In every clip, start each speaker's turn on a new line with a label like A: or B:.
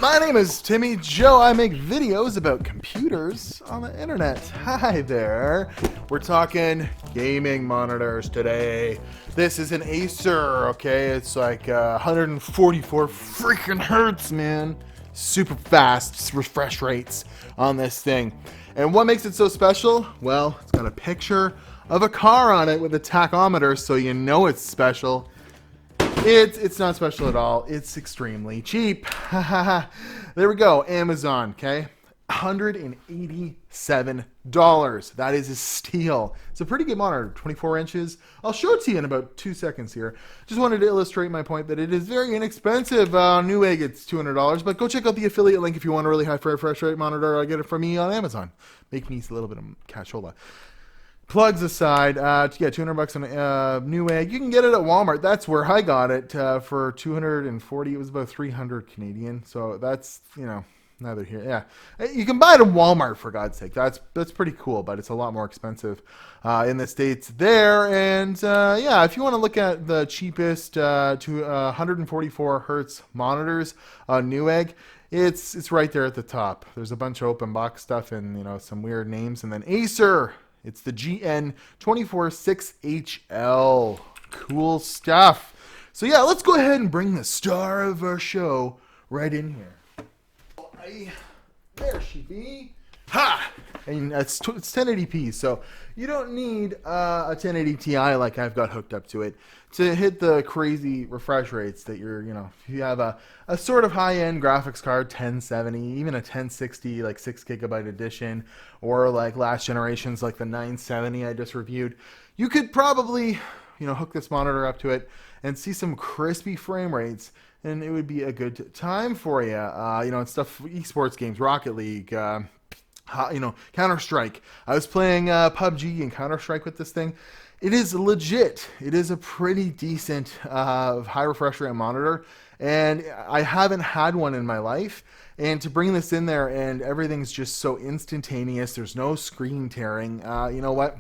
A: My name is Timmy Joe. I make videos about computers on the internet. Hi there. We're talking gaming monitors today. This is an Acer, okay? It's like 144 freaking hertz, man. Super fast refresh rates on this thing. And what makes it so special? Well, it's got a picture of a car on it with a tachometer, so you know it's special. It's not special at all. It's extremely cheap. There we go. Amazon, okay? $187. That is a steal. It's a pretty good monitor, 24 inches. I'll show it to you in about 2 seconds here. Just wanted to illustrate my point that it is very inexpensive. Newegg, it's $200, but go check out the affiliate link if you want a really high refresh rate monitor. I get it from me on Amazon. Make me a little bit of cashola. Plugs aside, yeah, $200 on Newegg. You can get it at Walmart. That's where I got it for $240. It was about 300 Canadian. So that's, you know, neither here. Yeah, you can buy it at Walmart, for God's sake. That's pretty cool, but it's a lot more expensive in the States there. And yeah, if you want to look at the cheapest 144 hertz monitors on Newegg, it's right there at the top. There's a bunch of open box stuff and, you know, some weird names, and then Acer. It's the GN246HL. Cool stuff. So yeah, let's go ahead and bring the star of our show right in here. There she be. Ha! And it's 1080p, so you don't need a 1080 Ti like I've got hooked up to it to hit the crazy refresh rates that you're, you know, if you have a sort of high-end graphics card, 1070, even a 1060, like 6GB edition, or like last generations like the 970 I just reviewed, you could probably, you know, hook this monitor up to it and see some crispy frame rates, and it would be a good time for you. You know, and stuff, esports games, Rocket League, you know, Counter-Strike. I was playing PUBG and Counter-Strike with this thing. It is legit. It is a pretty decent high refresh rate monitor, and I haven't had one in my life. And to bring this in there and everything's just so instantaneous, there's no screen tearing, you know what?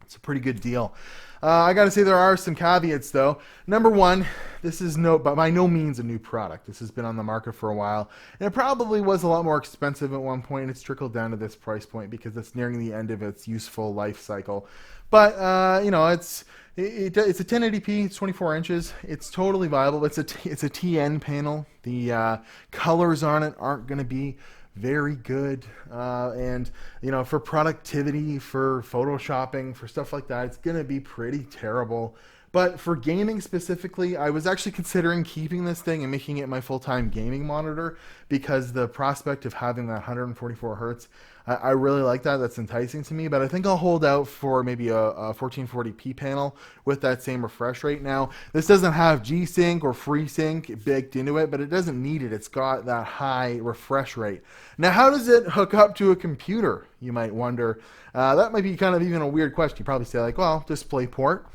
A: It's a pretty good deal. I got to say there are some caveats though. Number one, this is by no means a new product. This has been on the market for a while, and it probably was a lot more expensive at one point. It's trickled down to this price point because it's nearing the end of its useful life cycle. But you know, it's a 1080p. It's 24 inches. It's totally viable. It's a TN panel. The colors on it aren't going to be very good, and you know, for productivity, for photoshopping, for stuff like that, it's gonna be pretty terrible. But for gaming specifically, I was actually considering keeping this thing and making it my full-time gaming monitor because the prospect of having that 144 hertz, I really like that. That's enticing to me, but I think I'll hold out for maybe a 1440p panel with that same refresh rate. Now, this doesn't have G-Sync or FreeSync baked into it, but it doesn't need it. It's got that high refresh rate. Now, how does it hook up to a computer, you might wonder? That might be kind of even a weird question. You probably say like, well, DisplayPort.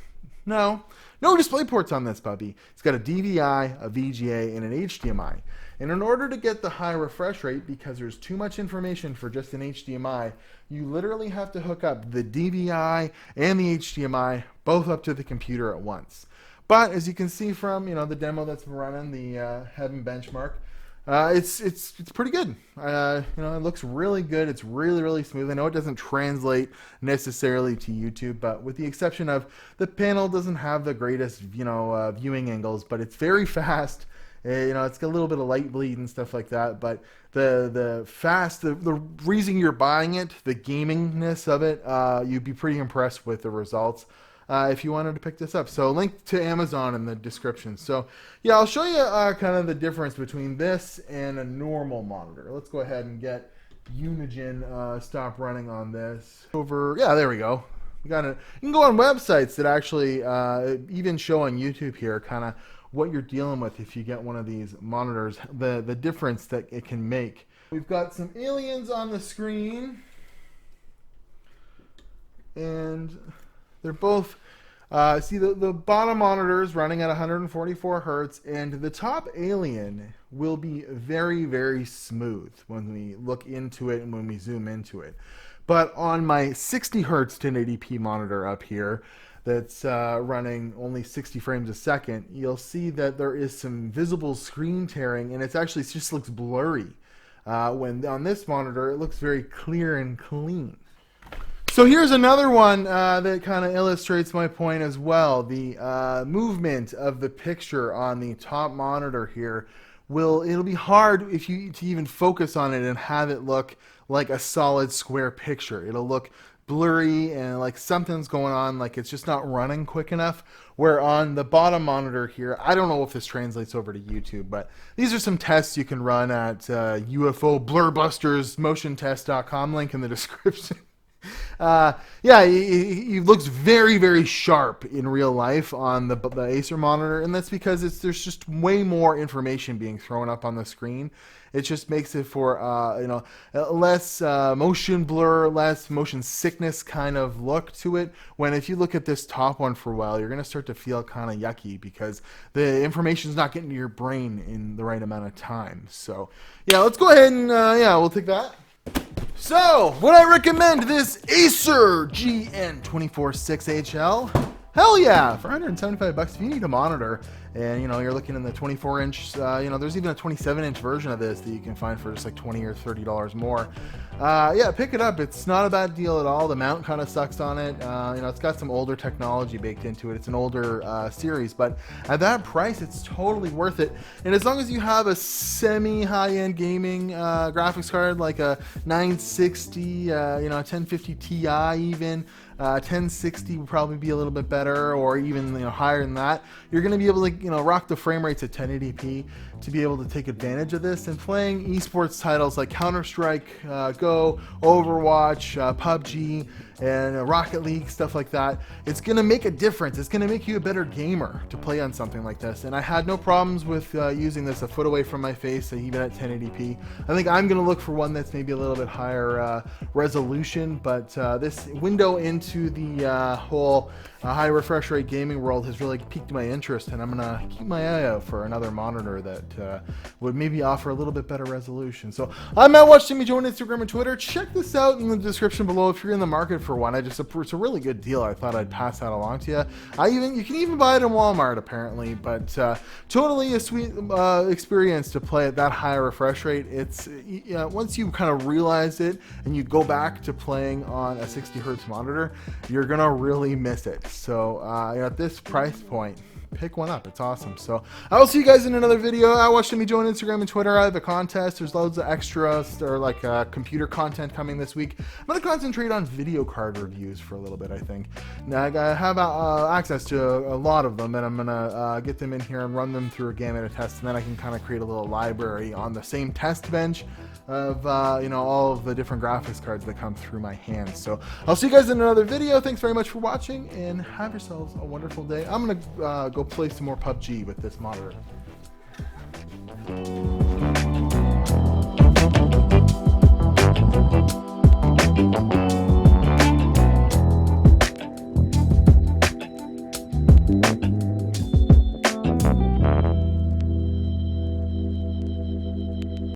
A: No display ports on this puppy. It's got a DVI, a VGA, and an HDMI. And in order to get the high refresh rate, because there's too much information for just an HDMI, you literally have to hook up the DVI and the HDMI both up to the computer at once. But as you can see from, you know, the demo that's been running, the Heaven benchmark, it's pretty good. You know, it looks really good. It's really smooth. I know it doesn't translate necessarily to YouTube, but with the exception of the panel doesn't have the greatest, you know, viewing angles, but it's very fast. You know, it's got a little bit of light bleed and stuff like that, but the reason you're buying it, the gamingness of it, you'd be pretty impressed with the results. If you wanted to pick this up. So link to Amazon in the description. So yeah, I'll show you kind of the difference between this and a normal monitor. Let's go ahead and get Unigen stop running on this. Yeah, there we go. We got it. You can go on websites that actually even show on YouTube here kind of what you're dealing with if you get one of these monitors, the difference that it can make. We've got some aliens on the screen, and they're both, see the bottom monitor is running at 144 hertz, and the top alien will be very smooth when we look into it and when we zoom into it. But on my 60 hertz 1080p monitor up here, that's running only 60 frames a second, you'll see that there is some visible screen tearing, and it just looks blurry. When on this monitor, it looks very clear and clean. So here's another one that kind of illustrates my point as well. The movement of the picture on the top monitor here it'll be hard if you to even focus on it and have it look like a solid square picture. It'll look blurry and like something's going on, like it's just not running quick enough. Where on the bottom monitor here, I don't know if this translates over to YouTube, but these are some tests you can run at UFO Blurbuster's motiontest.com, link in the description. Yeah, it looks very, very sharp in real life on the Acer monitor, and that's because there's just way more information being thrown up on the screen. It just makes it for less motion blur, less motion sickness kind of look to it. When if you look at this top one for a while, you're going to start to feel kind of yucky because the information's not getting to your brain in the right amount of time. So yeah, let's go ahead and we'll take that. So, would I recommend this Acer GN246HL? Hell yeah! For $175 if you need a monitor and you're looking in the 24-inch, there's even a 27-inch version of this that you can find for just like $20 or $30 more. Yeah, pick it up. It's not a bad deal at all. The mount kind of sucks on it. It's got some older technology baked into it. It's an older series, but at that price, it's totally worth it. And as long as you have a semi-high-end gaming graphics card, like a 960, 1050 Ti even, 1060 would probably be a little bit better, or even higher than that. You're going to be able to rock the frame rates at 1080p to be able to take advantage of this. And playing esports titles like Counter-Strike, Go, Overwatch, PUBG, and Rocket League, stuff like that, it's going to make a difference. It's going to make you a better gamer to play on something like this. And I had no problems with using this a foot away from my face, even at 1080p. I think I'm going to look for one that's maybe a little bit higher resolution, but this window into the whole high refresh rate gaming world has really piqued my interest, and I'm going to keep my eye out for another monitor that would maybe offer a little bit better resolution. So I'm Matt Watch Timmy, join Instagram and Twitter. Check this out in the description below if you're in the market for one. It's a really good deal. I thought I'd pass that along to you. You can even buy it in Walmart apparently, but totally a sweet experience to play at that high refresh rate. It's once you kind of realize it and you go back to playing on a 60 hertz monitor, you're gonna really miss it. So at this price point, pick one up. It's awesome. So I will see you guys in another video. I watched me join Instagram and Twitter. I have a contest. There's loads of extras or like computer content coming this week. I'm going to concentrate on video card reviews for a little bit, I think. Now I have access to a lot of them, and I'm going to get them in here and run them through a gamut of tests, and then I can kind of create a little library on the same test bench of all of the different graphics cards that come through my hands. So I'll see you guys in another video. Thanks very much for watching, and have yourselves a wonderful day. I'm gonna go play some more PUBG with this monitor.